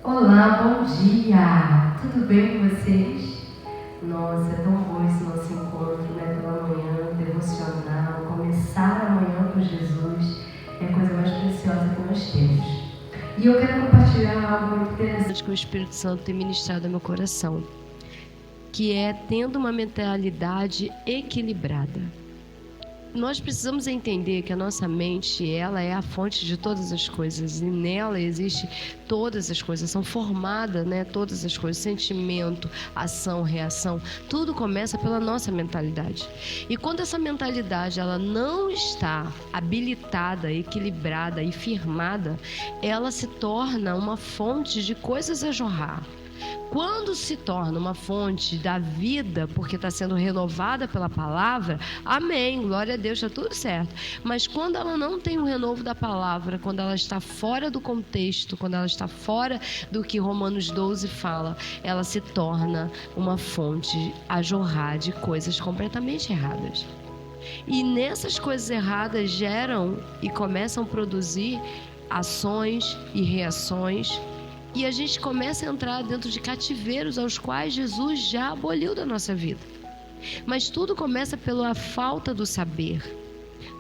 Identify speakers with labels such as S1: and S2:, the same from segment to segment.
S1: Olá, bom dia! Tudo bem com vocês? Nossa, é tão bom esse nosso encontro, né? Pela manhã, devocional, começar a manhã com Jesus é a coisa mais preciosa que nós temos. E eu quero compartilhar algo muito interessante que o Espírito Santo tem ministrado ao meu coração, que é tendo uma mentalidade equilibrada. Nós precisamos entender que a nossa mente, ela é a fonte de todas as coisas, e nela existe todas as coisas, são formadas, né, todas as coisas, sentimento, ação, reação, tudo começa pela nossa mentalidade. E quando essa mentalidade ela não está habilitada, equilibrada e firmada, ela se torna uma fonte de coisas a jorrar. Quando se torna uma fonte da vida, porque está sendo renovada pela palavra, amém, glória a Deus, está tudo certo. Mas quando ela não tem o renovo da palavra, quando ela está fora do contexto, quando ela está fora do que Romanos 12 fala, ela se torna uma fonte a jorrar de coisas completamente erradas. E nessas coisas erradas geram e começam a produzir ações e reações. E a gente começa a entrar dentro de cativeiros aos quais Jesus já aboliu da nossa vida. Mas tudo começa pela falta do saber.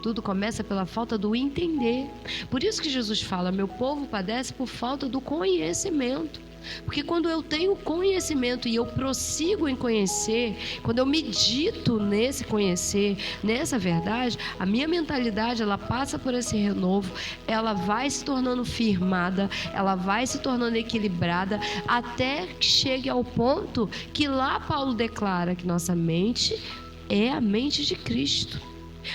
S1: Tudo começa pela falta do entender. Por isso que Jesus fala, meu povo padece por falta do conhecimento. Porque quando eu tenho conhecimento e eu prossigo em conhecer, quando eu medito nesse conhecer, nessa verdade, a minha mentalidade ela passa por esse renovo, ela vai se tornando firmada, ela vai se tornando equilibrada, até que chegue ao ponto que lá Paulo declara que nossa mente é a mente de Cristo.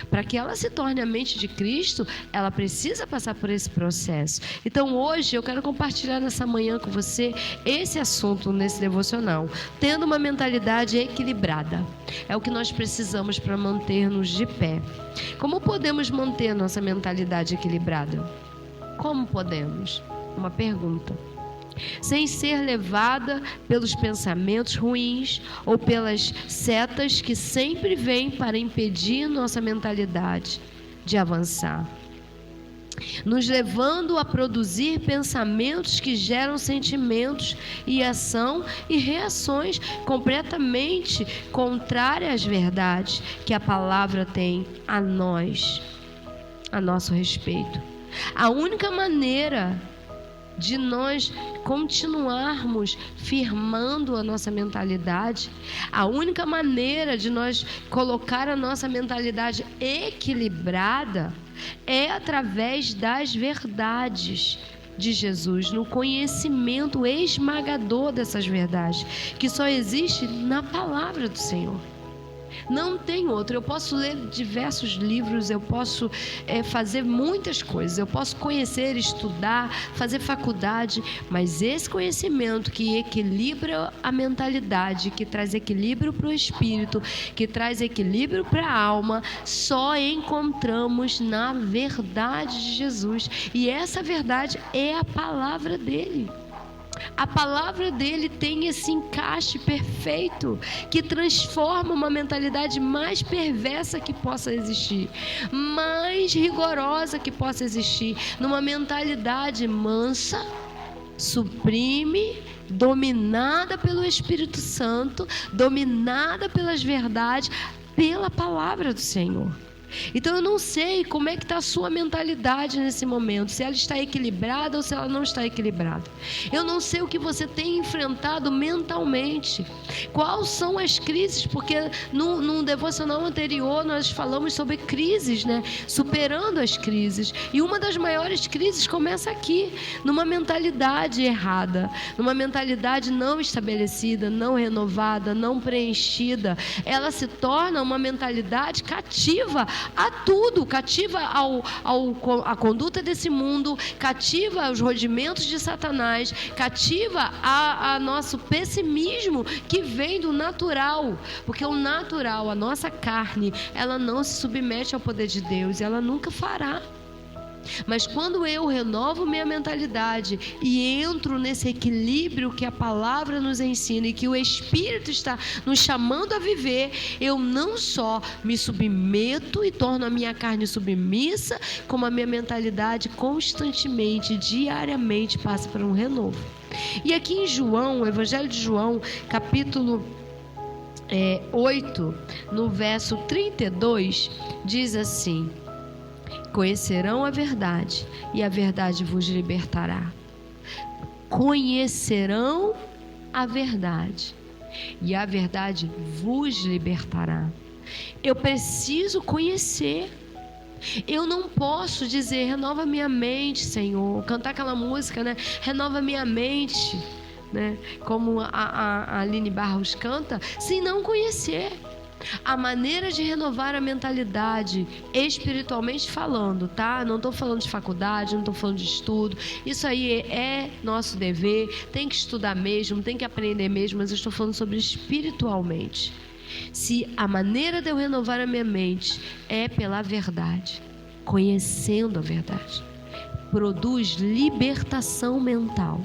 S1: Para que ela se torne a mente de Cristo, ela precisa passar por esse processo. Então hoje eu quero compartilhar nessa manhã com você esse assunto nesse devocional, tendo uma mentalidade equilibrada. É o que nós precisamos para manter-nos de pé. Como podemos manter nossa mentalidade equilibrada? Como podemos? Uma pergunta. Sem ser levada pelos pensamentos ruins ou pelas setas que sempre vêm para impedir nossa mentalidade de avançar, nos levando a produzir pensamentos que geram sentimentos e ação e reações completamente contrárias às verdades que a palavra tem a nós, a nosso respeito. A única maneira de nós continuarmos firmando a nossa mentalidade, a única maneira de nós colocar a nossa mentalidade equilibrada é através das verdades de Jesus, no conhecimento esmagador dessas verdades, que só existe na palavra do Senhor. Não tem outro. Eu posso ler diversos livros, eu posso fazer muitas coisas, eu posso conhecer, estudar, fazer faculdade, mas esse conhecimento que equilibra a mentalidade, que traz equilíbrio para o espírito, que traz equilíbrio para a alma, só encontramos na verdade de Jesus. E essa verdade é a palavra dele. A palavra dele tem esse encaixe perfeito que transforma uma mentalidade mais perversa que possa existir, mais rigorosa que possa existir, numa mentalidade mansa, sublime, dominada pelo Espírito Santo, dominada pelas verdades, pela palavra do Senhor. Então eu não sei como é que está a sua mentalidade nesse momento, se ela está equilibrada ou se ela não está equilibrada. Eu não sei o que você tem enfrentado mentalmente, quais são as crises, porque num devocional anterior nós falamos sobre crises, né? Superando as crises, e uma das maiores crises começa aqui, numa mentalidade errada, numa mentalidade não estabelecida, não renovada, não preenchida. Ela se torna uma mentalidade cativa a tudo, cativa à conduta desse mundo, cativa aos rudimentos de Satanás, cativa a nosso pessimismo que vem do natural, porque o natural, a nossa carne, ela não se submete ao poder de Deus, ela nunca fará. Mas quando eu renovo minha mentalidade e entro nesse equilíbrio que a palavra nos ensina e que o Espírito está nos chamando a viver, eu não só me submeto e torno a minha carne submissa, como a minha mentalidade constantemente, diariamente passa por um renovo. E aqui em João, o Evangelho de João, capítulo 8, no verso 32, diz assim: conhecerão a verdade, e a verdade vos libertará. Conhecerão a verdade, e a verdade vos libertará. Eu preciso conhecer. Eu não posso dizer, renova minha mente, Senhor, cantar aquela música, né? Renova minha mente, né? Como a Aline Barros canta, sem não conhecer. A maneira de renovar a mentalidade, espiritualmente falando, tá? Não estou falando de faculdade, não estou falando de estudo. Isso aí é nosso dever, tem que estudar mesmo, tem que aprender mesmo, mas eu estou falando sobre espiritualmente. Se a maneira de eu renovar a minha mente é pela verdade, conhecendo a verdade, produz libertação mental.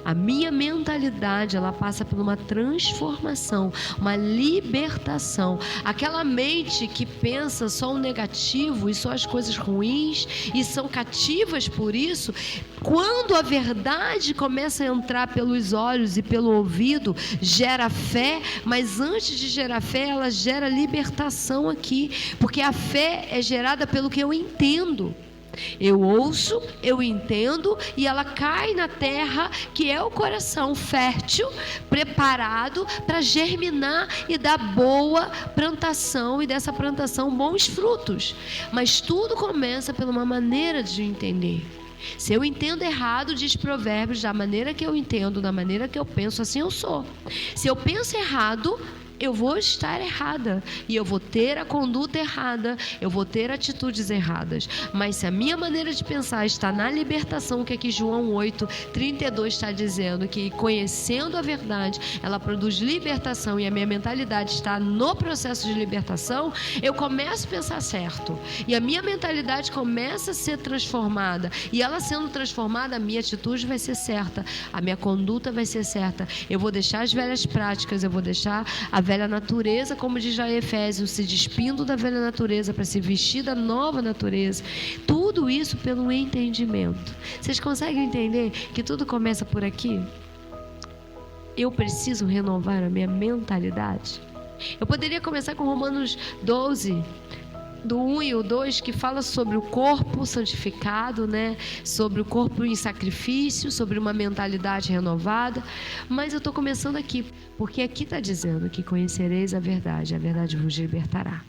S1: A minha mentalidade, ela passa por uma transformação, uma libertação. Aquela mente que pensa só o negativo e só as coisas ruins e são cativas por isso, quando a verdade começa a entrar pelos olhos e pelo ouvido, gera fé, mas antes de gerar fé, ela gera libertação aqui, porque a fé é gerada pelo que eu entendo. Eu ouço, eu entendo, e ela cai na terra, que é o coração fértil, preparado para germinar e dar boa plantação, e dessa plantação bons frutos. Mas tudo começa por uma maneira de entender. Se eu entendo errado, diz Provérbios, da maneira que eu entendo, da maneira que eu penso, assim eu sou. Se eu penso errado, eu vou estar errada, e eu vou ter a conduta errada, eu vou ter atitudes erradas. Mas se a minha maneira de pensar está na libertação, que aqui João 8, 32 está dizendo, que conhecendo a verdade, ela produz libertação, e a minha mentalidade está no processo de libertação, eu começo a pensar certo, e a minha mentalidade começa a ser transformada, e ela sendo transformada, a minha atitude vai ser certa, a minha conduta vai ser certa, eu vou deixar as velhas práticas, eu vou deixar a velha natureza, como diz já em Efésios, se despindo da velha natureza para se vestir da nova natureza. Tudo isso pelo entendimento. Vocês conseguem entender que tudo começa por aqui? Eu preciso renovar a minha mentalidade. Eu poderia começar com Romanos 12, do 1 e o 2, que fala sobre o corpo santificado, né? Sobre o corpo em sacrifício, sobre uma mentalidade renovada. Mas eu estou começando aqui, porque aqui está dizendo que conhecereis a verdade vos libertará.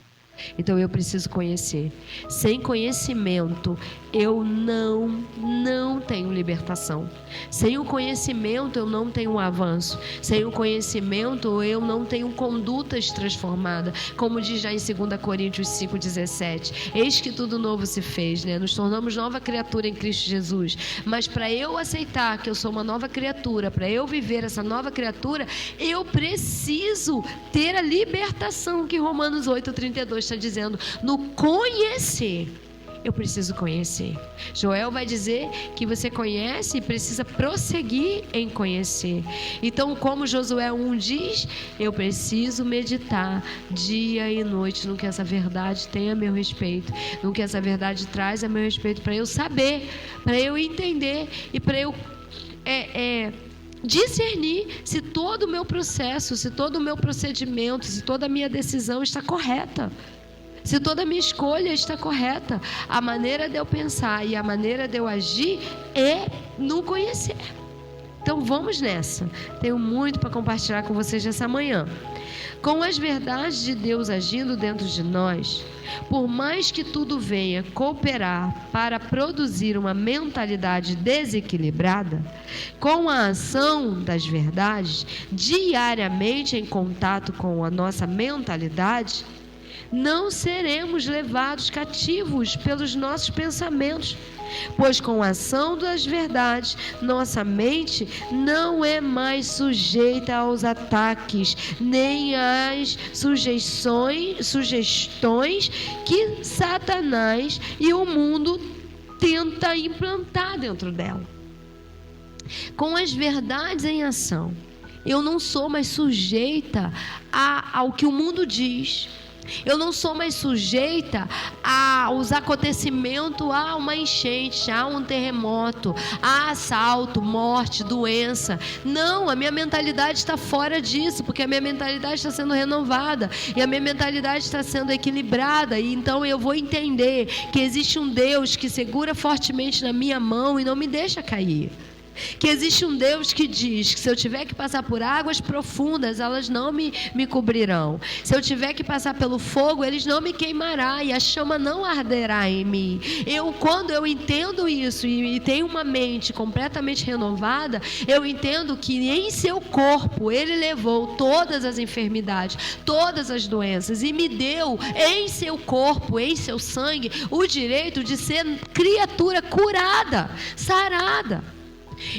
S1: Então eu preciso conhecer. Sem conhecimento eu não tenho libertação. Sem o conhecimento eu não tenho avanço. Sem o conhecimento eu não tenho condutas transformadas. Como diz já em 2 Coríntios 5,17. Eis que tudo novo se fez, né? Nos tornamos nova criatura em Cristo Jesus. Mas para eu aceitar que eu sou uma nova criatura, para eu viver essa nova criatura, eu preciso ter a libertação que Romanos 8,32 está dizendo. No conhecer. Eu preciso conhecer. Joel vai dizer que você conhece e precisa prosseguir em conhecer. Então, como Josué 1 diz, eu preciso meditar dia e noite no que essa verdade tem a meu respeito, no que essa verdade traz a meu respeito, para eu saber, para eu entender e para eu discernir se todo o meu processo, se todo o meu procedimento, se toda a minha decisão está correta. Se toda a minha escolha está correta, a maneira de eu pensar e a maneira de eu agir é no conhecer. Então vamos nessa. Tenho muito para compartilhar com vocês nessa manhã. Com as verdades de Deus agindo dentro de nós, por mais que tudo venha cooperar para produzir uma mentalidade desequilibrada, com a ação das verdades, diariamente em contato com a nossa mentalidade, não seremos levados cativos pelos nossos pensamentos, pois com a ação das verdades, nossa mente não é mais sujeita aos ataques, nem às sugestões que Satanás e o mundo tenta implantar dentro dela. Com as verdades em ação, eu não sou mais sujeita ao que o mundo diz, Eu não sou mais sujeita aos acontecimentos, a uma enchente, a um terremoto, a assalto, morte, doença. Não, a minha mentalidade está fora disso, porque a minha mentalidade está sendo renovada e a minha mentalidade está sendo equilibrada. E então eu vou entender que existe um Deus que segura fortemente na minha mão e não me deixa cair. Que existe um Deus que diz que se eu tiver que passar por águas profundas, elas não me cobrirão. Se eu tiver que passar pelo fogo, eles não me queimarão e a chama não arderá em mim. Quando eu entendo isso e tenho uma mente completamente renovada, eu entendo que em seu corpo Ele levou todas as enfermidades, todas as doenças e me deu em seu corpo, em seu sangue, o direito de ser criatura curada, sarada.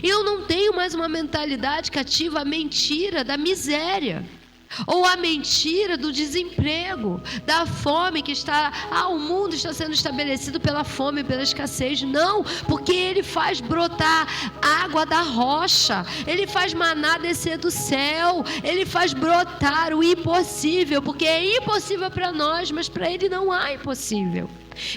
S1: Eu não tenho mais uma mentalidade cativa à mentira da miséria, ou a mentira do desemprego, da fome que está... o mundo está sendo estabelecido pela fome, pela escassez. Não, porque Ele faz brotar água da rocha, Ele faz maná descer do céu, Ele faz brotar o impossível, porque é impossível para nós, mas para Ele não há impossível.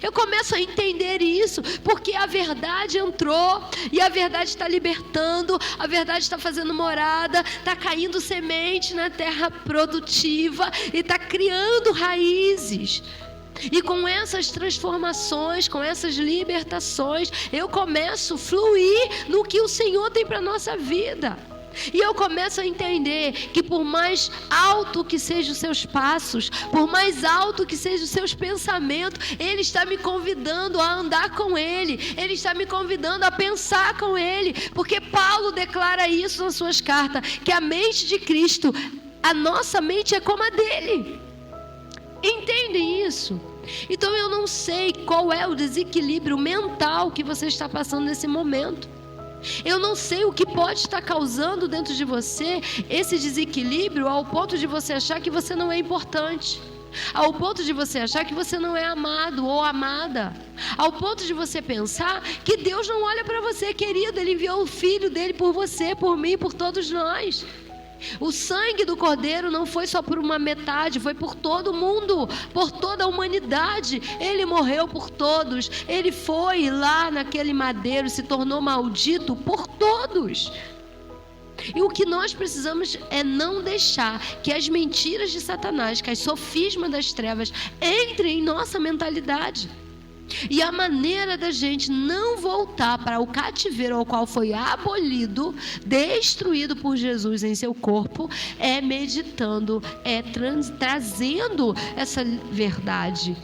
S1: Eu começo a entender isso, porque a verdade entrou, e a verdade está libertando, a verdade está fazendo morada, está caindo semente na terra produtiva, e está criando raízes. E com essas transformações, com essas libertações, eu começo a fluir no que o Senhor tem para a nossa vida. E eu começo a entender que por mais alto que sejam os seus passos, por mais alto que sejam os seus pensamentos, Ele está me convidando a andar com Ele, Ele está me convidando a pensar com Ele, porque Paulo declara isso nas suas cartas, que a mente de Cristo, a nossa mente é como a dele. Entendem isso? Então eu não sei qual é o desequilíbrio mental que você está passando nesse momento. Eu não sei o que pode estar causando dentro de você esse desequilíbrio ao ponto de você achar que você não é importante, ao ponto de você achar que você não é amado ou amada, ao ponto de você pensar que Deus não olha para você, querido. Ele enviou o Filho dele por você, por mim, por todos nós. O sangue do Cordeiro não foi só por uma metade, foi por todo mundo, por toda a humanidade. Ele morreu por todos. Ele foi lá naquele madeiro, se tornou maldito por todos. E o que nós precisamos é não deixar que as mentiras de Satanás, que as sofismas das trevas entrem em nossa mentalidade. E a maneira da gente não voltar para o cativeiro ao qual foi abolido, destruído por Jesus em seu corpo, é meditando, trazendo essa verdade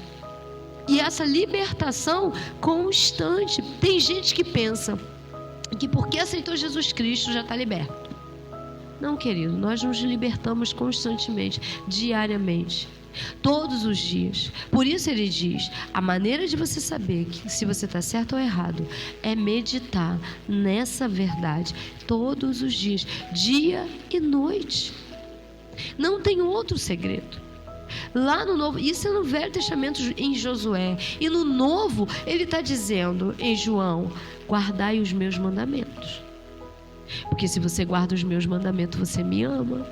S1: e essa libertação constante. Tem gente que pensa que porque aceitou Jesus Cristo já está liberto. Não, querido, nós nos libertamos constantemente, diariamente, todos os dias. Por isso ele diz, a maneira de você saber que se você está certo ou errado é meditar nessa verdade todos os dias, dia e noite. Não tem outro segredo. Lá no Novo, isso é no Velho Testamento em Josué, e no Novo ele está dizendo em João, guardai os meus mandamentos, porque se você guarda os meus mandamentos, você me ama.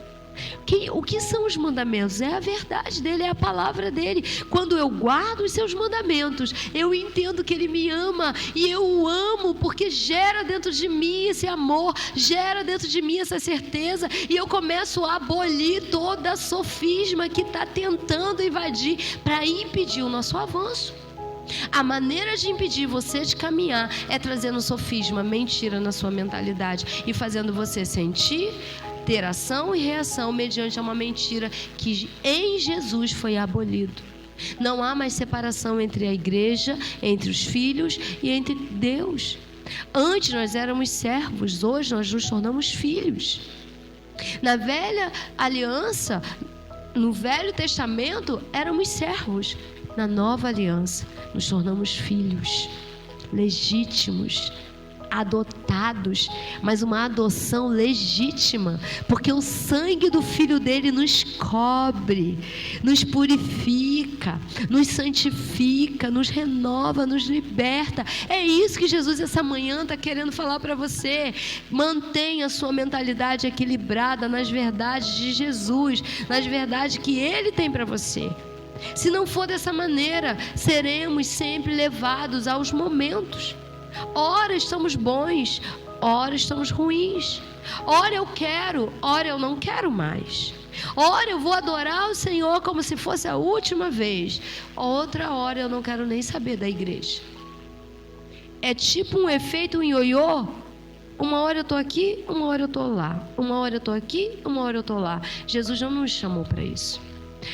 S1: O que são os mandamentos? É a verdade dele, é a palavra dele. Quando eu guardo os seus mandamentos, eu entendo que ele me ama, e eu o amo porque gera dentro de mim esse amor, gera dentro de mim essa certeza, e eu começo a abolir toda a sofisma que está tentando invadir para impedir o nosso avanço. A maneira de impedir você de caminhar é trazendo sofisma, mentira na sua mentalidade e fazendo você sentir, ter ação e reação mediante uma mentira que em Jesus foi abolido. Não há mais separação entre a igreja, entre os filhos e entre Deus. Antes nós éramos servos, hoje nós nos tornamos filhos. Na velha aliança, no Velho Testamento, éramos servos. Na nova aliança, nos tornamos filhos legítimos, adotados, mas uma adoção legítima, porque o sangue do Filho dele nos cobre, nos purifica, nos santifica, nos renova, nos liberta. É isso que Jesus essa manhã está querendo falar para você. Mantenha a sua mentalidade equilibrada nas verdades de Jesus, nas verdades que Ele tem para você. Se não for dessa maneira, seremos sempre levados aos momentos. Ora estamos bons, ora estamos ruins. Ora eu quero, ora eu não quero mais. Ora eu vou adorar o Senhor como se fosse a última vez. Outra hora eu não quero nem saber da igreja. É tipo um efeito ioiô. Uma hora eu estou aqui, uma hora eu estou lá. Uma hora eu estou aqui, uma hora eu estou lá. Jesus não nos chamou para isso.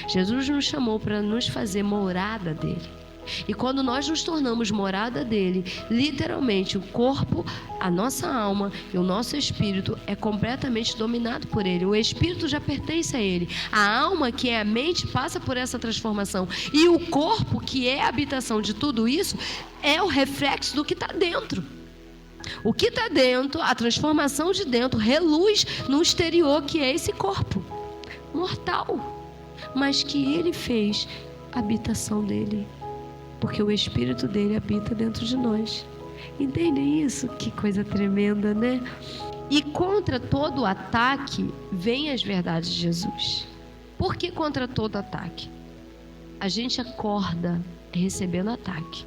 S1: Jesus nos chamou para nos fazer morada dele. E quando nós nos tornamos morada dele, literalmente o corpo, a nossa alma e o nosso espírito é completamente dominado por ele. O espírito já pertence a ele. A alma, que é a mente, passa por essa transformação. E o corpo, que é a habitação de tudo isso, é o reflexo do que está dentro. O que está dentro, a transformação de dentro, reluz no exterior, que é esse corpo mortal, mas que ele fez a habitação dele, porque o Espírito dele habita dentro de nós. Entendem isso? Que coisa tremenda, né? E contra todo ataque vem as verdades de Jesus. Por que contra todo ataque? A gente acorda recebendo ataque.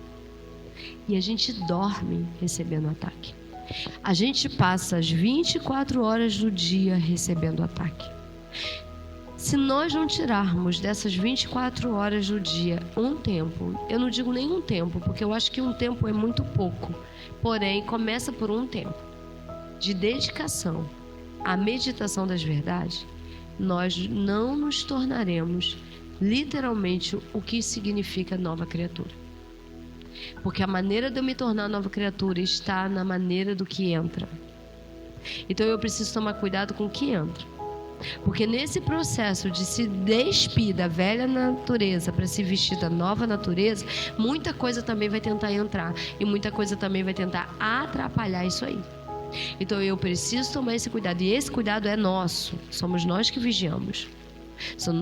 S1: E a gente dorme recebendo ataque. A gente passa as 24 horas do dia recebendo ataque. Se nós não tirarmos dessas 24 horas do dia um tempo, eu não digo nem um tempo, porque eu acho que um tempo é muito pouco, porém começa por um tempo de dedicação à meditação das verdades, nós não nos tornaremos literalmente o que significa nova criatura. Porque a maneira de eu me tornar nova criatura está na maneira do que entra. Então eu preciso tomar cuidado com o que entra. Porque nesse processo de se despir da velha natureza para se vestir da nova natureza, muita coisa também vai tentar entrar. E muita coisa também vai tentar atrapalhar isso aí. Então eu preciso tomar esse cuidado. E esse cuidado é nosso. Somos nós que vigiamos.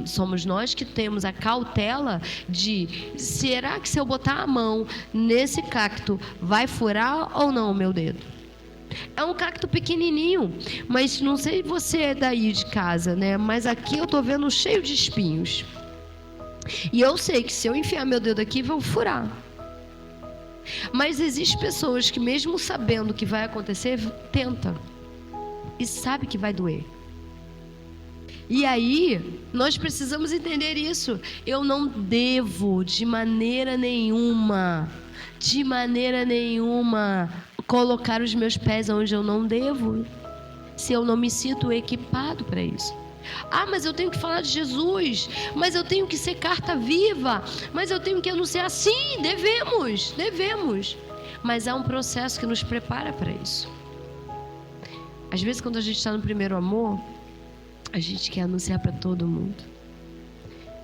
S1: Somos nós que temos a cautela de: será que se eu botar a mão nesse cacto vai furar ou não o meu dedo? É um cacto pequenininho, mas não sei você é daí de casa, né? Mas aqui eu tô vendo cheio de espinhos. E eu sei que se eu enfiar meu dedo aqui, vão furar. Mas existem pessoas que, mesmo sabendo o que vai acontecer, tenta e sabe que vai doer. E aí, nós precisamos entender isso. Eu não devo, de maneira nenhuma, colocar os meus pés onde eu não devo, se eu não me sinto equipado para isso. Ah, mas eu tenho que falar de Jesus, mas eu tenho que ser carta viva, mas eu tenho que anunciar. Sim, devemos. Mas há um processo que nos prepara para isso. Às vezes, quando a gente está no primeiro amor, a gente quer anunciar para todo mundo.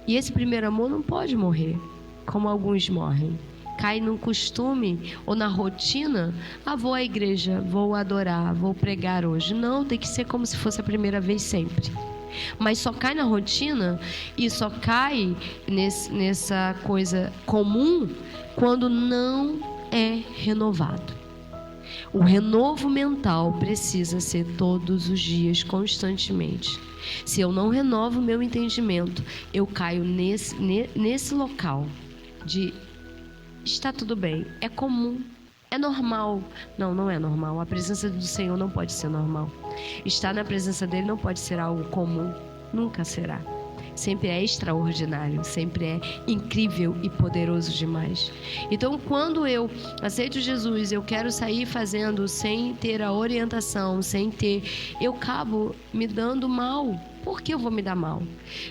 S1: E esse primeiro amor não pode morrer, como alguns morrem. Cai no costume ou na rotina. Ah, vou à igreja, vou adorar, vou pregar hoje. Não, tem que ser como se fosse a primeira vez sempre. Mas só cai na rotina e só cai nessa coisa comum quando não é renovado. O renovo mental precisa ser todos os dias, constantemente. Se eu não renovo o meu entendimento, eu caio nesse local de está tudo bem, é comum, é normal. Não, não é normal. A presença do Senhor não pode ser normal. Estar na presença dele não pode ser algo comum, nunca será. Sempre é extraordinário, sempre é incrível e poderoso demais. Então, quando eu aceito Jesus, eu quero sair fazendo sem ter a orientação, eu acabo me dando mal. Por que eu vou me dar mal?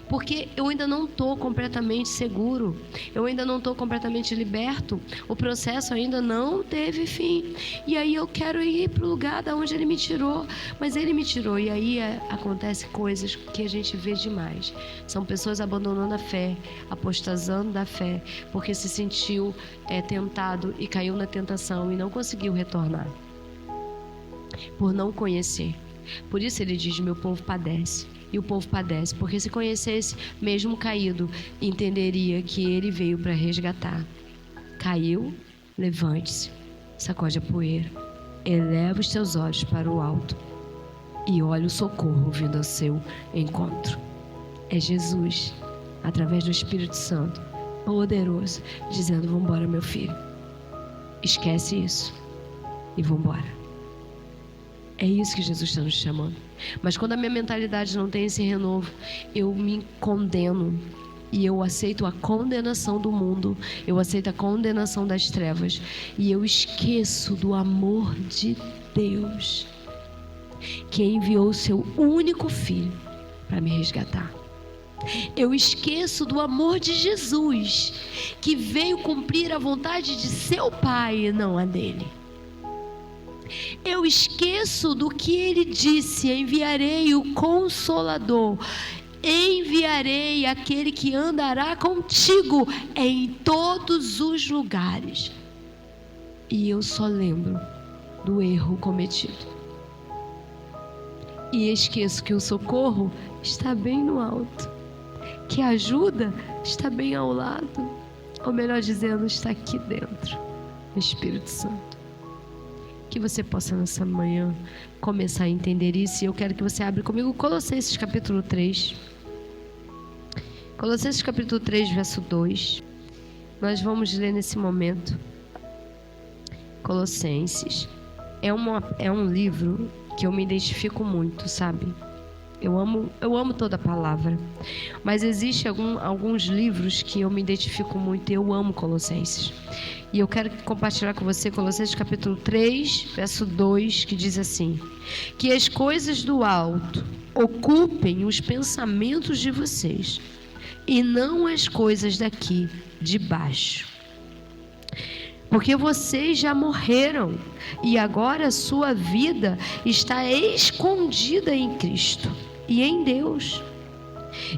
S1: Porque eu ainda não estou completamente seguro, eu ainda não estou completamente liberto, o processo ainda não teve fim. E aí eu quero ir para o lugar de onde ele me tirou, mas ele me tirou. E aí acontecem coisas que a gente vê demais. São pessoas abandonando a fé, apostasando da fé, porque se sentiu tentado e caiu na tentação e não conseguiu retornar, por não conhecer. Por isso ele diz: meu povo padece. E o povo padece, porque se conhecesse, mesmo caído, entenderia que ele veio para resgatar. Caiu, levante-se, sacode a poeira, eleva os teus olhos para o alto e olha o socorro vindo ao seu encontro. É Jesus, através do Espírito Santo, poderoso, dizendo: vamos embora, meu filho. Esquece isso e vamos embora. É isso que Jesus está nos chamando. Mas quando a minha mentalidade não tem esse renovo, eu me condeno. E eu aceito a condenação do mundo. Eu aceito a condenação das trevas. E eu esqueço do amor de Deus, que enviou o seu único filho para me resgatar. Eu esqueço do amor de Jesus, que veio cumprir a vontade de seu Pai e não a dele. Eu esqueço do que ele disse: enviarei o Consolador, enviarei aquele que andará contigo em todos os lugares. E eu só lembro do erro cometido. E esqueço que o socorro está bem no alto, que a ajuda está bem ao lado, ou melhor dizendo, está aqui dentro, o Espírito Santo. Que você possa nessa manhã começar a entender isso. E eu quero que você abra comigo Colossenses capítulo 3. Colossenses capítulo 3, verso 2. Nós vamos ler nesse momento. Colossenses é um livro que eu me identifico muito, sabe? Eu amo toda a palavra. Mas existem alguns livros que eu me identifico muito e eu amo Colossenses. E eu quero compartilhar com você Colossenses capítulo 3, verso 2, que diz assim: que as coisas do alto ocupem os pensamentos de vocês, e não as coisas daqui de baixo. Porque vocês já morreram, e agora a sua vida está escondida em Cristo e em Deus.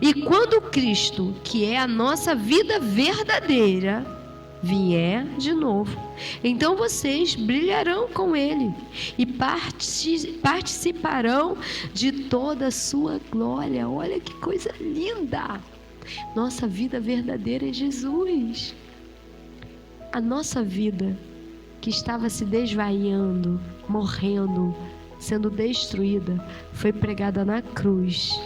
S1: E quando Cristo, que é a nossa vida verdadeira, vier de novo, então vocês brilharão com Ele e participarão de toda a sua glória. Olha que coisa linda! Nossa vida verdadeira é Jesus. A nossa vida que estava se desvaiando, morrendo, sendo destruída, foi pregada na cruz.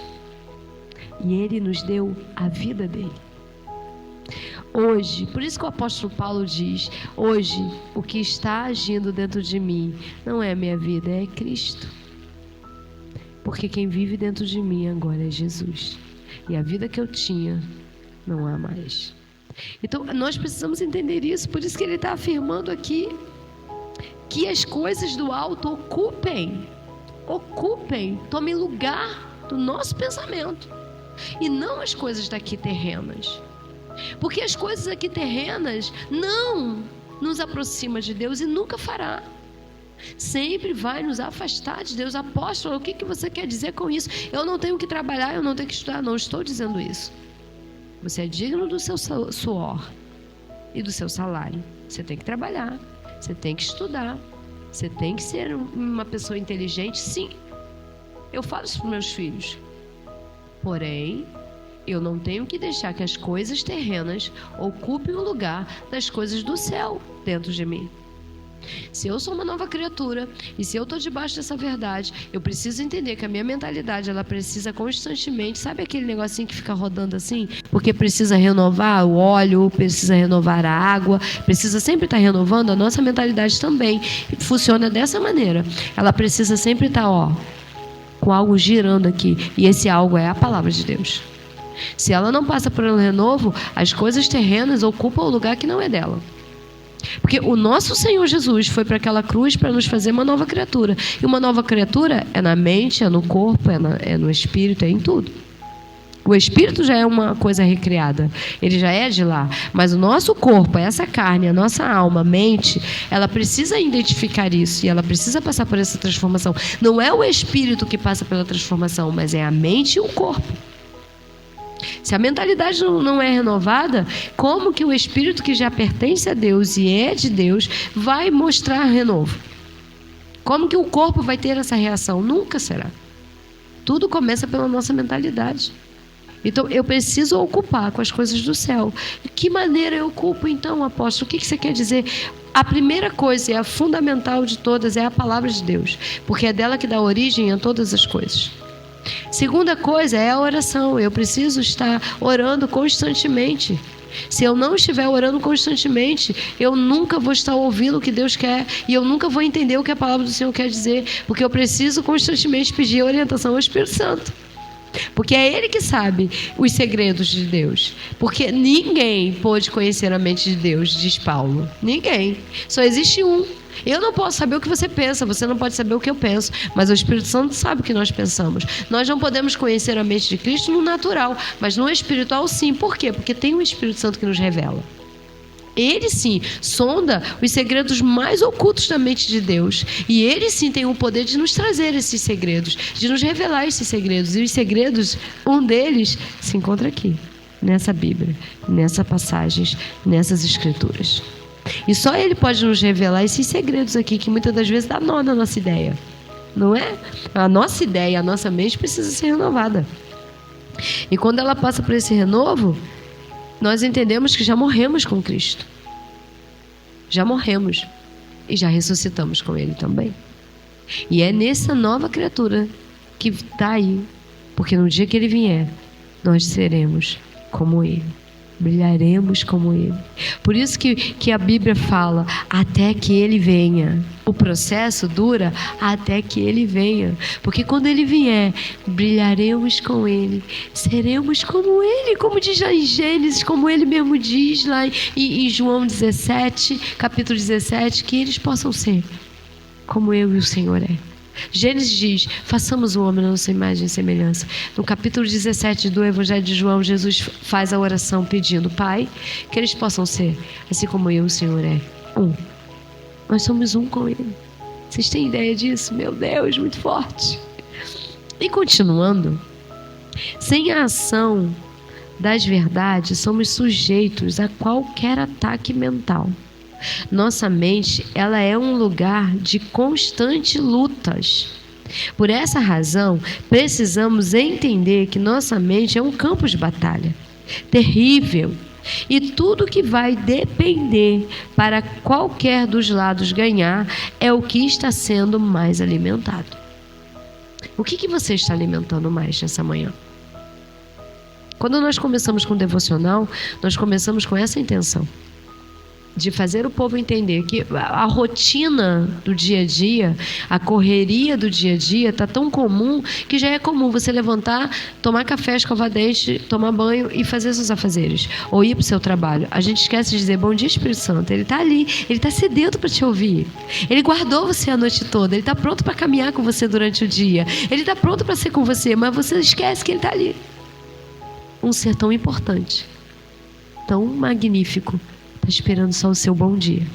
S1: E Ele nos deu a vida dele. Hoje, por isso que o apóstolo Paulo diz: hoje o que está agindo dentro de mim não é a minha vida, é Cristo. Porque quem vive dentro de mim agora é Jesus. E a vida que eu tinha não há mais. Então nós precisamos entender isso. Por isso que ele está afirmando aqui que as coisas do alto ocupem, tomem lugar do nosso pensamento, e não as coisas daqui terrenas. Porque as coisas aqui terrenas não nos aproximam de Deus e nunca fará. Sempre vai nos afastar de Deus. Apóstolo, o que você quer dizer com isso? Eu não tenho que trabalhar, eu não tenho que estudar. Não estou dizendo isso. Você é digno do seu suor e do seu salário. Você tem que trabalhar, você tem que estudar, você tem que ser uma pessoa inteligente. Sim, eu falo isso para os meus filhos. Porém, eu não tenho que deixar que as coisas terrenas ocupem o lugar das coisas do céu dentro de mim. Se eu sou uma nova criatura e se eu estou debaixo dessa verdade, eu preciso entender que a minha mentalidade, ela precisa constantemente, sabe aquele negocinho que fica rodando assim? Porque precisa renovar o óleo, precisa renovar a água, precisa sempre estar renovando. A nossa mentalidade também funciona dessa maneira. Ela precisa sempre estar, com algo girando aqui, e esse algo é a palavra de Deus. Se ela não passa por um renovo, as coisas terrenas ocupam o lugar que não é dela. Porque o nosso Senhor Jesus foi para aquela cruz para nos fazer uma nova criatura. E uma nova criatura é na mente, é no corpo, é no espírito, é em tudo. O espírito já é uma coisa recriada, ele já é de lá. Mas o nosso corpo, essa carne, a nossa alma, a mente, ela precisa identificar isso e ela precisa passar por essa transformação. Não é o espírito que passa pela transformação, mas é a mente e o corpo. Se a mentalidade não é renovada, como que o espírito que já pertence a Deus e é de Deus vai mostrar renovo? Como que o corpo vai ter essa reação? Nunca será. Tudo começa pela nossa mentalidade. Então eu preciso ocupar com as coisas do céu. De que maneira eu ocupo então, apóstolo? O que você quer dizer? A primeira coisa, e a fundamental de todas, é a palavra de Deus, porque é dela que dá origem a todas as coisas. Segunda coisa é a oração. Eu preciso estar orando constantemente. Se eu não estiver orando constantemente, eu nunca vou estar ouvindo o que Deus quer e eu nunca vou entender o que a palavra do Senhor quer dizer, porque eu preciso constantemente pedir orientação ao Espírito Santo. Porque é Ele que sabe os segredos de Deus. Porque ninguém pôde conhecer a mente de Deus, diz Paulo. Ninguém. Só existe um. Eu não posso saber o que você pensa, você não pode saber o que eu penso, mas o Espírito Santo sabe o que nós pensamos. Nós não podemos conhecer a mente de Cristo no natural, mas no espiritual sim. Por quê? Porque tem o Espírito Santo que nos revela. Ele sim sonda os segredos mais ocultos da mente de Deus. E Ele sim tem o poder de nos trazer esses segredos, de nos revelar esses segredos. E os segredos, um deles se encontra aqui, nessa Bíblia, nessas passagens, nessas escrituras. E só Ele pode nos revelar esses segredos aqui, que muitas das vezes dá nó na nossa ideia. Não é? A nossa ideia, a nossa mente precisa ser renovada. E quando ela passa por esse renovo, nós entendemos que já morremos com Cristo. Já morremos. E já ressuscitamos com Ele também. E é nessa nova criatura que está aí. Porque no dia que Ele vier, nós seremos como Ele. Brilharemos como Ele. Por isso que a Bíblia fala, até que Ele venha. O processo dura até que Ele venha. Porque quando Ele vier, brilharemos com Ele. Seremos como Ele, como diz lá em Gênesis, como Ele mesmo diz lá em João 17, capítulo 17, que eles possam ser como eu e o Senhor é. Gênesis diz, façamos o homem na nossa imagem e semelhança. No capítulo 17 do Evangelho de João, Jesus faz a oração pedindo, Pai, que eles possam ser, assim como eu e o Senhor é, um. Nós somos um com Ele. Vocês têm ideia disso? Meu Deus, muito forte. E continuando, sem a ação das verdades, somos sujeitos a qualquer ataque mental. Nossa mente, ela é um lugar de constantes lutas. Por essa razão, precisamos entender que nossa mente é um campo de batalha terrível. E tudo que vai depender para qualquer dos lados ganhar é o que está sendo mais alimentado. O que você está alimentando mais nessa manhã? Quando nós começamos com o devocional, nós começamos com essa intenção. De fazer o povo entender que a rotina do dia a dia, a correria do dia a dia está tão comum que já é comum você levantar, tomar café, escovar dente, tomar banho e fazer seus afazeres. Ou ir para o seu trabalho. A gente esquece de dizer, bom dia Espírito Santo. Ele está ali, ele está sedento para te ouvir. Ele guardou você a noite toda, ele está pronto para caminhar com você durante o dia. Ele está pronto para ser com você, mas você esquece que ele está ali. Um ser tão importante, tão magnífico, esperando só o seu bom dia.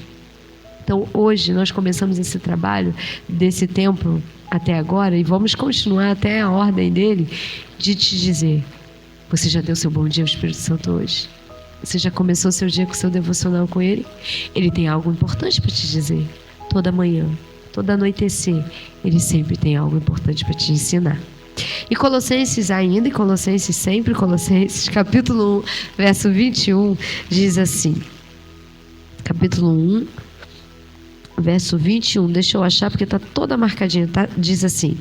S1: Então hoje nós começamos esse trabalho desse tempo até agora e vamos continuar até a ordem dele de te dizer, você já deu seu bom dia ao Espírito Santo hoje? Você já começou seu dia com seu devocional com ele? Ele tem algo importante para te dizer. Toda manhã, toda anoitecer, ele sempre tem algo importante para te ensinar. E Colossenses ainda, e Colossenses sempre, Colossenses capítulo 1, verso 21, diz assim, capítulo 1, verso 21, deixa eu achar porque está toda marcadinha, tá? Diz assim,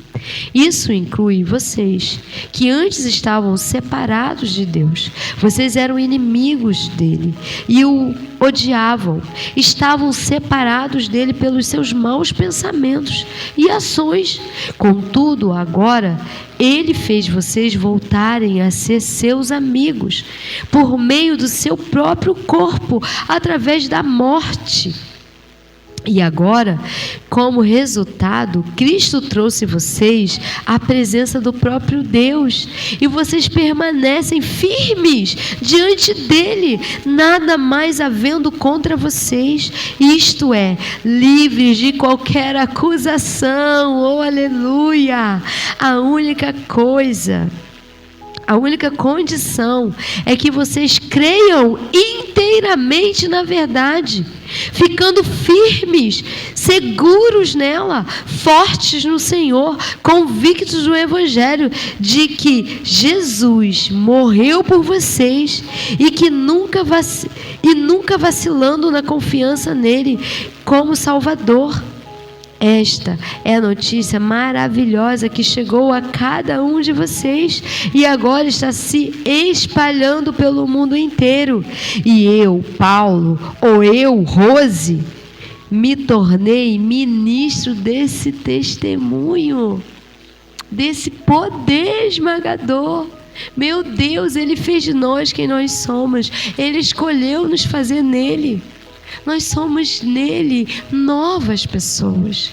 S1: isso inclui vocês, que antes estavam separados de Deus, vocês eram inimigos dele e o odiavam, estavam separados dele pelos seus maus pensamentos e ações, contudo agora ele fez vocês voltarem a ser seus amigos por meio do seu próprio corpo, através da morte. E agora, como resultado, Cristo trouxe vocês à presença do próprio Deus e vocês permanecem firmes diante dele, nada mais havendo contra vocês, isto é, livres de qualquer acusação. Oh, aleluia! A única condição é que vocês creiam inteiramente na verdade, ficando firmes, seguros nela, fortes no Senhor, convictos do Evangelho, de que Jesus morreu por vocês e que nunca vacilando na confiança nele como Salvador. Esta é a notícia maravilhosa que chegou a cada um de vocês e agora está se espalhando pelo mundo inteiro. E eu, Paulo, ou eu, Rose, me tornei ministro desse testemunho, desse poder esmagador. Meu Deus, Ele fez de nós quem nós somos. Ele escolheu nos fazer nele. Nós somos nele novas pessoas.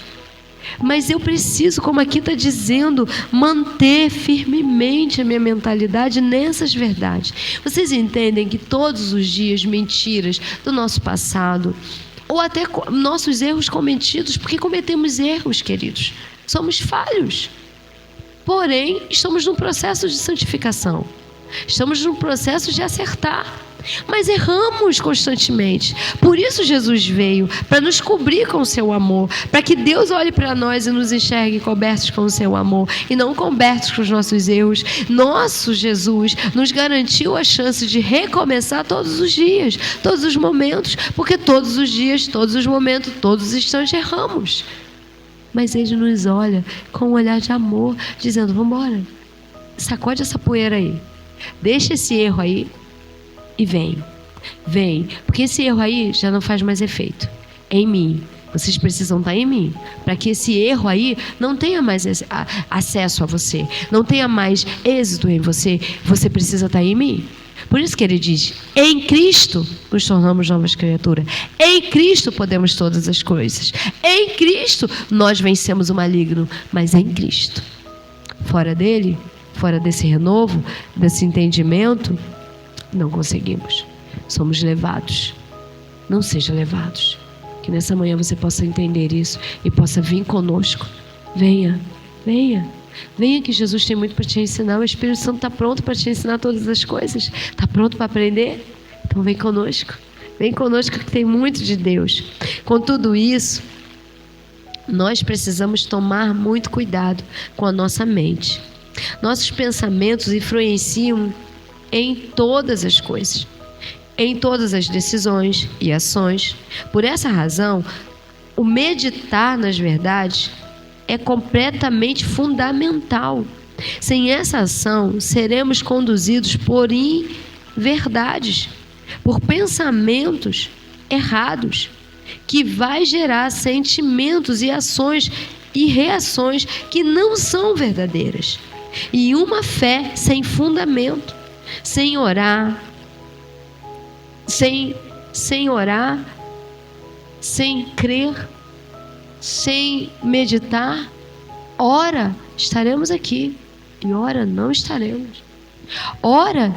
S1: Mas eu preciso, como aqui está dizendo, manter firmemente a minha mentalidade nessas verdades. Vocês entendem que todos os dias mentiras do nosso passado, ou até nossos erros cometidos, porque cometemos erros, queridos. Somos falhos. Porém, estamos num processo de santificação. Estamos num processo de acertar. Mas erramos constantemente. Por isso Jesus veio, para nos cobrir com o seu amor, para que Deus olhe para nós e nos enxergue cobertos com o seu amor e não cobertos com os nossos erros. Nosso Jesus nos garantiu a chance de recomeçar todos os dias, todos os momentos, porque todos os dias, todos os momentos, todos os instantes erramos. Mas Ele nos olha com um olhar de amor, dizendo: vamos embora, sacode essa poeira aí, deixa esse erro aí e vem, porque esse erro aí já não faz mais efeito em mim. Vocês precisam estar em mim, para que esse erro aí não tenha mais acesso a você, não tenha mais êxito em você. Você precisa estar em mim. Por isso que ele diz: em Cristo nos tornamos novas criaturas. Em Cristo podemos todas as coisas. Em Cristo nós vencemos o maligno. Mas em Cristo, fora dele, fora desse renovo, desse entendimento, não conseguimos. Somos levados. Não sejam levados. Que nessa manhã você possa entender isso e possa vir conosco. Venha, venha. Venha, que Jesus tem muito para te ensinar. O Espírito Santo está pronto para te ensinar todas as coisas. Está pronto para aprender? Então vem conosco. Vem conosco, que tem muito de Deus. Com tudo isso, nós precisamos tomar muito cuidado com a nossa mente. Nossos pensamentos influenciam em todas as coisas, em todas as decisões e ações. Por essa razão, o meditar nas verdades é completamente fundamental. Sem essa ação, seremos conduzidos por inverdades, por pensamentos errados, que vai gerar sentimentos e ações e reações que não são verdadeiras. E uma fé sem fundamento, sem orar, sem crer, sem meditar, ora estaremos aqui e ora não estaremos. Ora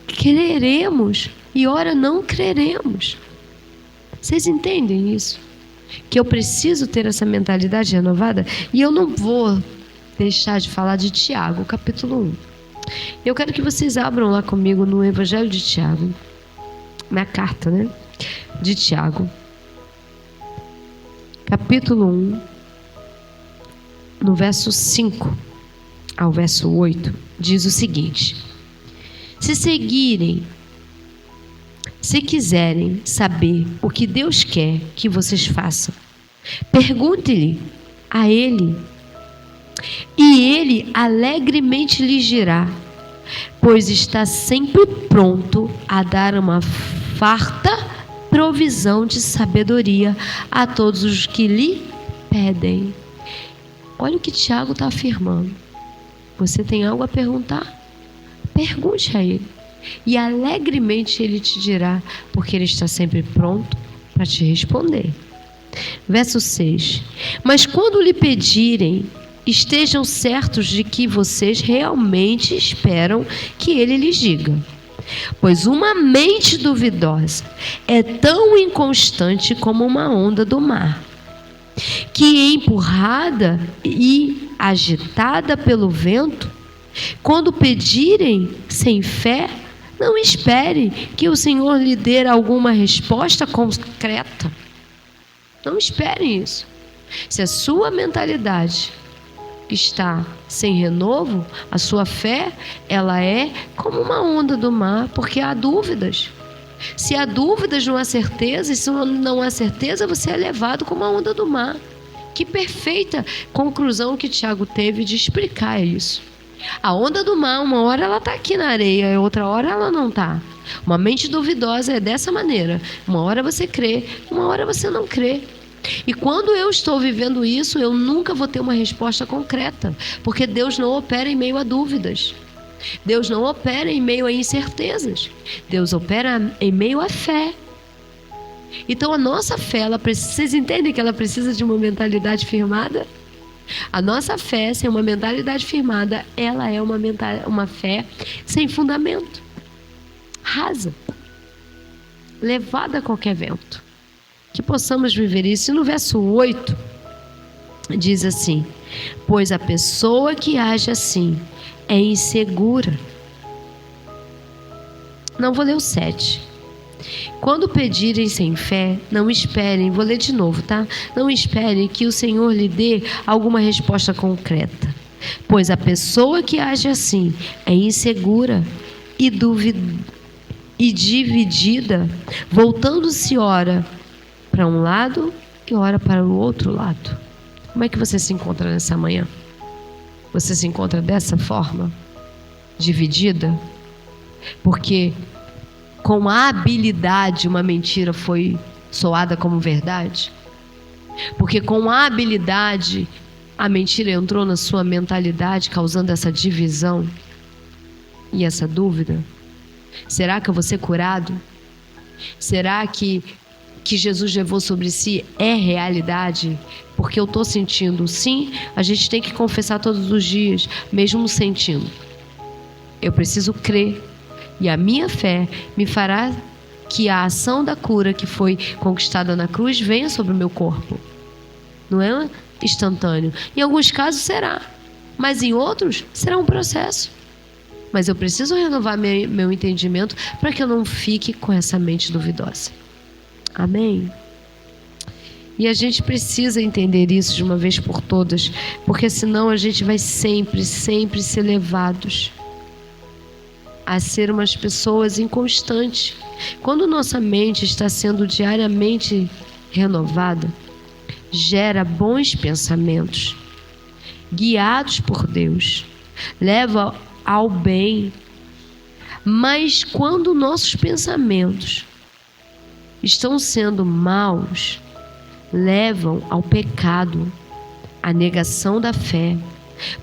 S1: creremos e ora não creremos. Vocês entendem isso? Que eu preciso ter essa mentalidade renovada. E eu não vou deixar de falar de Tiago, capítulo 1. Eu quero que vocês abram lá comigo no Evangelho de Tiago, na carta, né, de Tiago, capítulo 1, no verso 5 ao verso 8, diz o seguinte: se quiserem saber o que Deus quer que vocês façam, pergunte-lhe a Ele, e Ele alegremente lhes dirá, pois está sempre pronto a dar uma farta provisão de sabedoria a todos os que lhe pedem. Olha o que Tiago está afirmando. Você tem algo a perguntar? Pergunte a Ele, e alegremente Ele te dirá, porque Ele está sempre pronto para te responder. Verso 6: mas quando lhe pedirem, estejam certos de que vocês realmente esperam que Ele lhes diga. Pois uma mente duvidosa é tão inconstante como uma onda do mar, que empurrada e agitada pelo vento. Quando pedirem sem fé, não espere que o Senhor lhe dê alguma resposta concreta. Não esperem isso. Se a sua mentalidade está sem renovo, a sua fé, ela é como uma onda do mar, porque há dúvidas. Se há dúvidas, não há certeza, e se não há certeza, você é levado como uma onda do mar. Que perfeita conclusão que Tiago teve de explicar isso. A onda do mar, uma hora ela está aqui na areia, outra hora ela não está. Uma mente duvidosa é dessa maneira. Uma hora você crê, uma hora você não crê. E quando eu estou vivendo isso, eu nunca vou ter uma resposta concreta, porque Deus não opera em meio a dúvidas. Deus não opera em meio a incertezas. Deus opera em meio à fé. Então a nossa fé, vocês entendem que ela precisa de uma mentalidade firmada? A nossa fé sem uma mentalidade firmada, ela é uma fé sem fundamento, rasa, levada a qualquer vento. Que possamos viver isso. E no verso 8 diz assim: pois a pessoa que age assim é insegura. Não vou ler o 7. Quando pedirem sem fé, não esperem, vou ler de novo, tá? Não esperem que o Senhor lhe dê alguma resposta concreta. Pois a pessoa que age assim é insegura e dividida, voltando-se ora para um lado e ora para o outro lado. Como é que você se encontra nessa manhã? Você se encontra dessa forma? Dividida? Porque com a habilidade uma mentira foi soada como verdade? Porque com a habilidade a mentira entrou na sua mentalidade, causando essa divisão e essa dúvida? Será que eu vou ser curado? Será que Jesus levou sobre si é realidade? Porque eu estou sentindo. Sim, a gente tem que confessar todos os dias, mesmo sentindo. Eu preciso crer. E a minha fé me fará que a ação da cura que foi conquistada na cruz venha sobre o meu corpo. Não é instantâneo. Em alguns casos será, mas em outros será um processo. Mas eu preciso renovar meu entendimento para que eu não fique com essa mente duvidosa. Amém? E a gente precisa entender isso de uma vez por todas, porque senão a gente vai sempre ser levados a ser umas pessoas inconstantes. Quando nossa mente está sendo diariamente renovada, gera bons pensamentos, guiados por Deus, leva ao bem. Mas quando nossos pensamentos estão sendo maus, levam ao pecado, à negação da fé.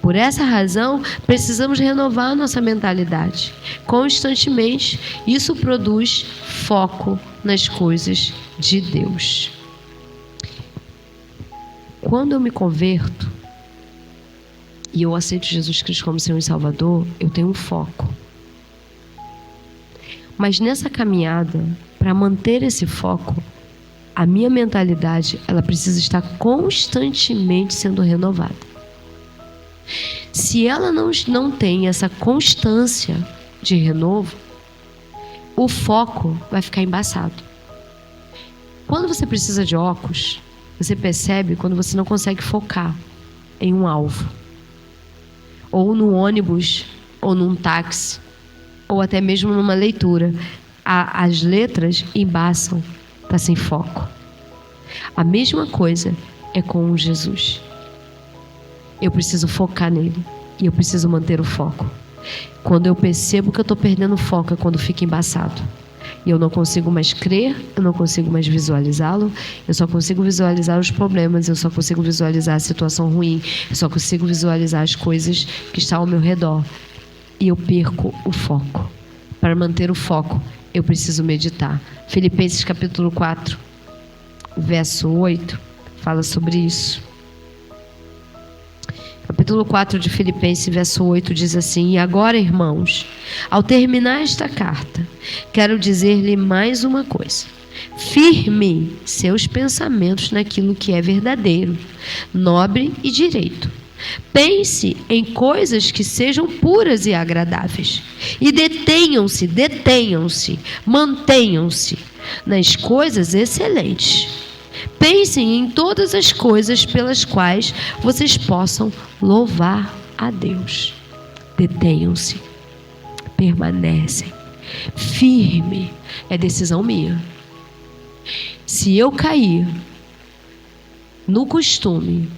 S1: Por essa razão, precisamos renovar a nossa mentalidade constantemente. Isso produz foco nas coisas de Deus. Quando eu me converto e eu aceito Jesus Cristo como Senhor e Salvador, eu tenho um foco. Mas nessa caminhada, para manter esse foco, a minha mentalidade, ela precisa estar constantemente sendo renovada. Se ela não tem essa constância de renovo, o foco vai ficar embaçado. Quando você precisa de óculos, você percebe quando você não consegue focar em um alvo, ou no ônibus, ou num táxi, ou até mesmo numa leitura. As letras embaçam, está sem foco. A mesma coisa é com Jesus. Eu preciso focar nele e eu preciso manter o foco. Quando eu percebo que eu estou perdendo o foco é quando fica embaçado. E eu não consigo mais crer, eu não consigo mais visualizá-lo, eu só consigo visualizar os problemas, eu só consigo visualizar a situação ruim, eu só consigo visualizar as coisas que estão ao meu redor. E eu perco o foco. Para manter o foco, eu preciso meditar. Filipenses capítulo 4, verso 8, fala sobre isso. Capítulo 4 de Filipenses, verso 8, diz assim: e agora, irmãos, ao terminar esta carta, quero dizer-lhe mais uma coisa. Firme seus pensamentos naquilo que é verdadeiro, nobre e direito. Pense em coisas que sejam puras e agradáveis. E detenham-se, mantenham-se nas coisas excelentes. Pensem em todas as coisas pelas quais vocês possam louvar a Deus. Detenham-se, permanecem, firme. É decisão minha. Se eu cair
S2: no costume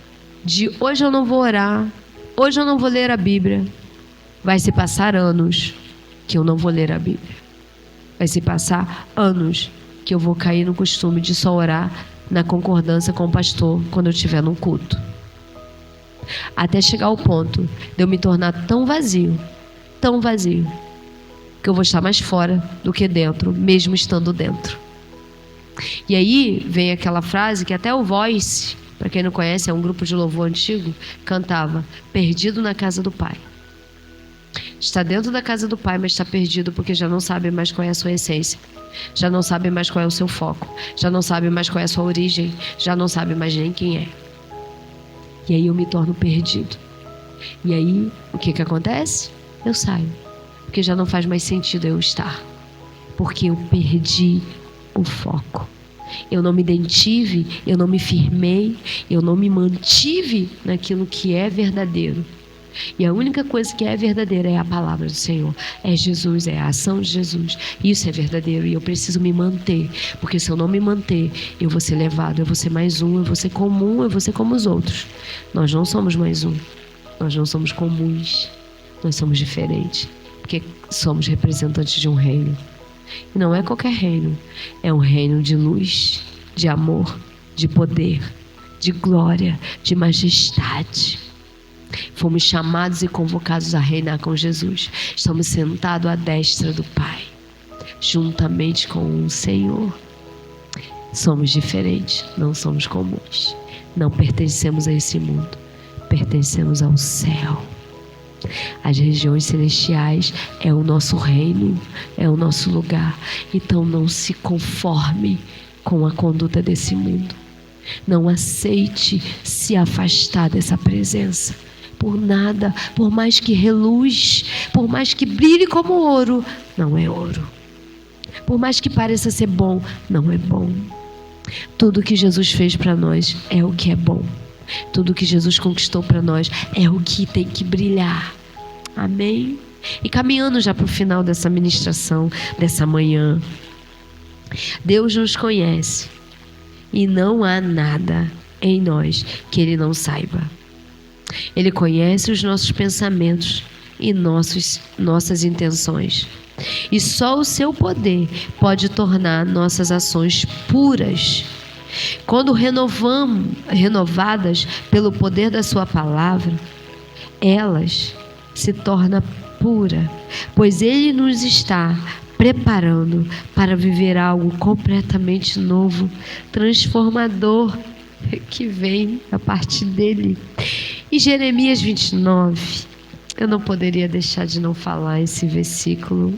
S2: de hoje eu não vou orar, hoje eu não vou ler a Bíblia, vai se passar anos que eu não vou ler a Bíblia. Vai se passar anos que eu vou cair no costume de só orar na concordância com o pastor quando eu estiver num culto. Até chegar ao ponto de eu me tornar tão vazio, que eu vou estar mais fora do que dentro, mesmo estando dentro. E aí vem aquela frase que até o Voice, para quem não conhece, é um grupo de louvor antigo, cantava: perdido na casa do Pai. Está dentro da casa do Pai, mas está perdido porque já não sabe mais qual é a sua essência, já não sabe mais qual é o seu foco, já não sabe mais qual é a sua origem, já não sabe mais nem quem é. E aí eu me torno perdido. E aí o que acontece? Eu saio, porque já não faz mais sentido eu estar, porque eu perdi o foco. Eu não me detive, eu não me firmei, eu não me mantive naquilo que é verdadeiro. E a única coisa que é verdadeira é a palavra do Senhor, é Jesus, é a ação de Jesus. Isso é verdadeiro e eu preciso me manter, porque se eu não me manter, eu vou ser levado, eu vou ser mais um, eu vou ser comum, eu vou ser como os outros. Nós não somos mais um, nós não somos comuns, nós somos diferentes, porque somos representantes de um reino. E não é qualquer reino, é um reino de luz, de amor, de poder, de glória, de majestade. Fomos chamados e convocados a reinar com Jesus. Estamos sentados à destra do Pai, juntamente com o Senhor. Somos diferentes, não somos comuns. Não pertencemos a esse mundo, pertencemos ao céu. As regiões celestiais é o nosso reino, é o nosso lugar. Então não se conforme com a conduta desse mundo. Não aceite se afastar dessa presença. Por nada, por mais que reluz, por mais que brilhe como ouro, não é ouro. Por mais que pareça ser bom, não é bom. Tudo que Jesus fez para nós é o que é bom. Tudo que Jesus conquistou para nós é o que tem que brilhar. Amém? E caminhando já para o final dessa ministração, dessa manhã, Deus nos conhece e não há nada em nós que Ele não saiba. Ele conhece os nossos pensamentos e nossas intenções. E só o seu poder pode tornar nossas ações puras. Quando renovadas pelo poder da sua palavra, elas se tornam puras, pois Ele nos está preparando para viver algo completamente novo, transformador, que vem a partir dele. E Jeremias 29, eu não poderia deixar de não falar esse versículo,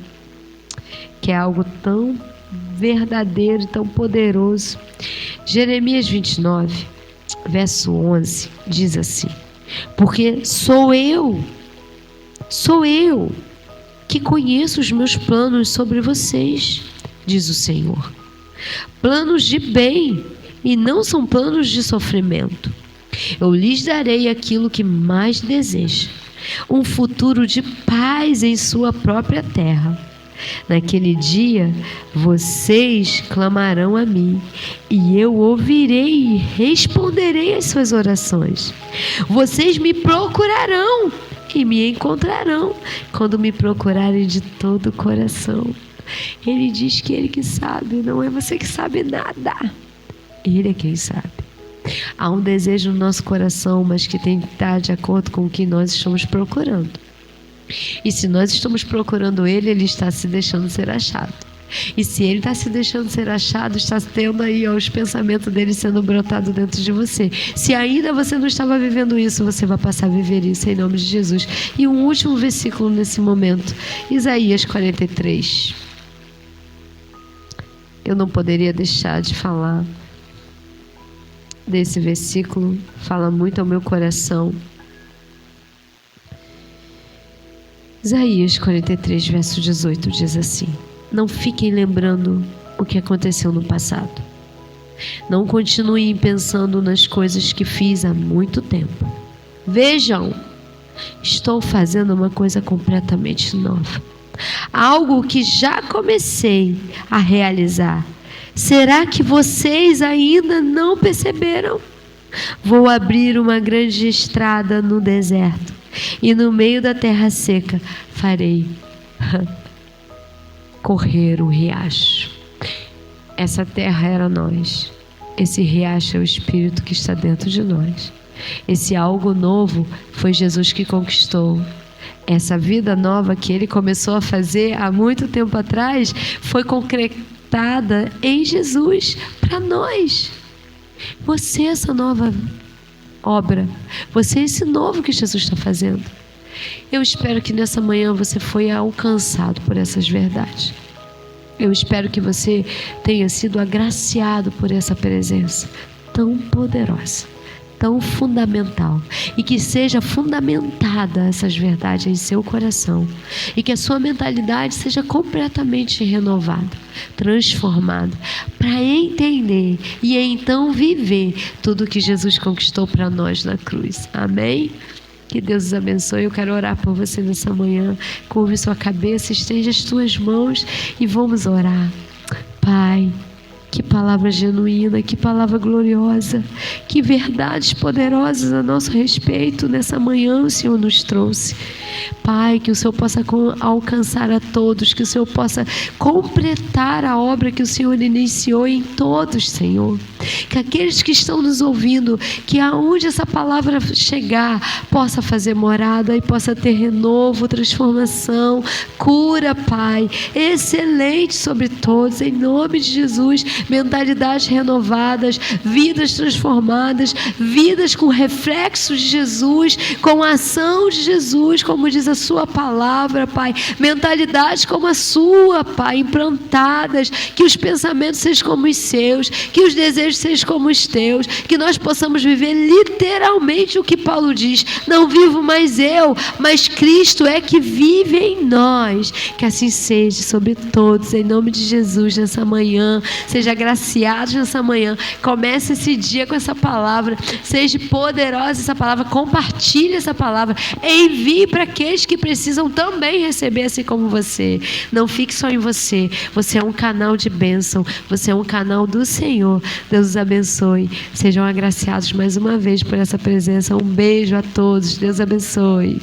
S2: que é algo tão verdadeiro, tão poderoso. Jeremias 29, verso 11, diz assim: porque sou eu que conheço os meus planos sobre vocês, diz o Senhor. Planos de bem e não são planos de sofrimento. Eu lhes darei aquilo que mais deseja, um futuro de paz em sua própria terra. Naquele dia, vocês clamarão a mim, e eu ouvirei e responderei às suas orações. Vocês me procurarão e me encontrarão quando me procurarem de todo o coração. Ele diz que Ele que sabe, não é você que sabe nada. Ele é quem sabe. Há um desejo no nosso coração, mas que tem que estar de acordo com o que nós estamos procurando. E se nós estamos procurando Ele, Ele está se deixando ser achado. E se Ele está se deixando ser achado, está tendo aí os pensamentos dele sendo brotados dentro de você. Se ainda você não estava vivendo isso, você vai passar a viver isso em nome de Jesus. E um último versículo nesse momento, Isaías 43. Eu não poderia deixar de falar desse versículo, fala muito ao meu coração. Isaías 43, verso 18 diz assim: não fiquem lembrando o que aconteceu no passado. Não continuem pensando nas coisas que fiz há muito tempo. Vejam, estou fazendo uma coisa completamente nova. Algo que já comecei a realizar. Será que vocês ainda não perceberam? Vou abrir uma grande estrada no deserto, e no meio da terra seca farei correr o riacho. Essa terra era nós. Esse riacho é o Espírito que está dentro de nós. Esse algo novo foi Jesus que conquistou. Essa vida nova que Ele começou a fazer há muito tempo atrás foi concretada em Jesus para nós. Você é essa nova obra. Você é esse novo que Jesus está fazendo. Eu espero que nessa manhã você foi alcançado por essas verdades. Eu espero que você tenha sido agraciado por essa presença tão poderosa, tão fundamental, e que seja fundamentada essas verdades em seu coração, e que a sua mentalidade seja completamente renovada, transformada, para entender e então viver tudo que Jesus conquistou para nós na cruz. Amém? Que Deus os abençoe. Eu quero orar por você nessa manhã. Curve sua cabeça, estende as tuas mãos e vamos orar. Pai, que palavra genuína, que palavra gloriosa, que verdades poderosas a nosso respeito nessa manhã o Senhor nos trouxe. Pai, que o Senhor possa alcançar a todos, que o Senhor possa completar a obra que o Senhor iniciou em todos, Senhor. Que aqueles que estão nos ouvindo, que aonde essa palavra chegar, possa fazer morada e possa ter renovo, transformação, cura, Pai, excelente sobre todos, em nome de Jesus. Mentalidades renovadas, vidas transformadas, vidas com reflexos de Jesus, com a ação de Jesus, como diz a sua palavra, Pai. Mentalidades como a sua, Pai, implantadas, que os pensamentos sejam como os seus, que os desejos sejam como os teus, que nós possamos viver literalmente o que Paulo diz: não vivo mais eu, mas Cristo é que vive em nós. Que assim seja sobre todos, em nome de Jesus, nessa manhã. Seja agraciado nessa manhã. Comece esse dia com essa palavra. Seja poderosa essa palavra. Compartilhe essa palavra. Envie para aqueles que precisam também receber, assim como você. Não fique só em você. Você é um canal de bênção. Você é um canal do Senhor. Deus os abençoe. Sejam agraciados mais uma vez por essa presença. Um beijo a todos. Deus abençoe.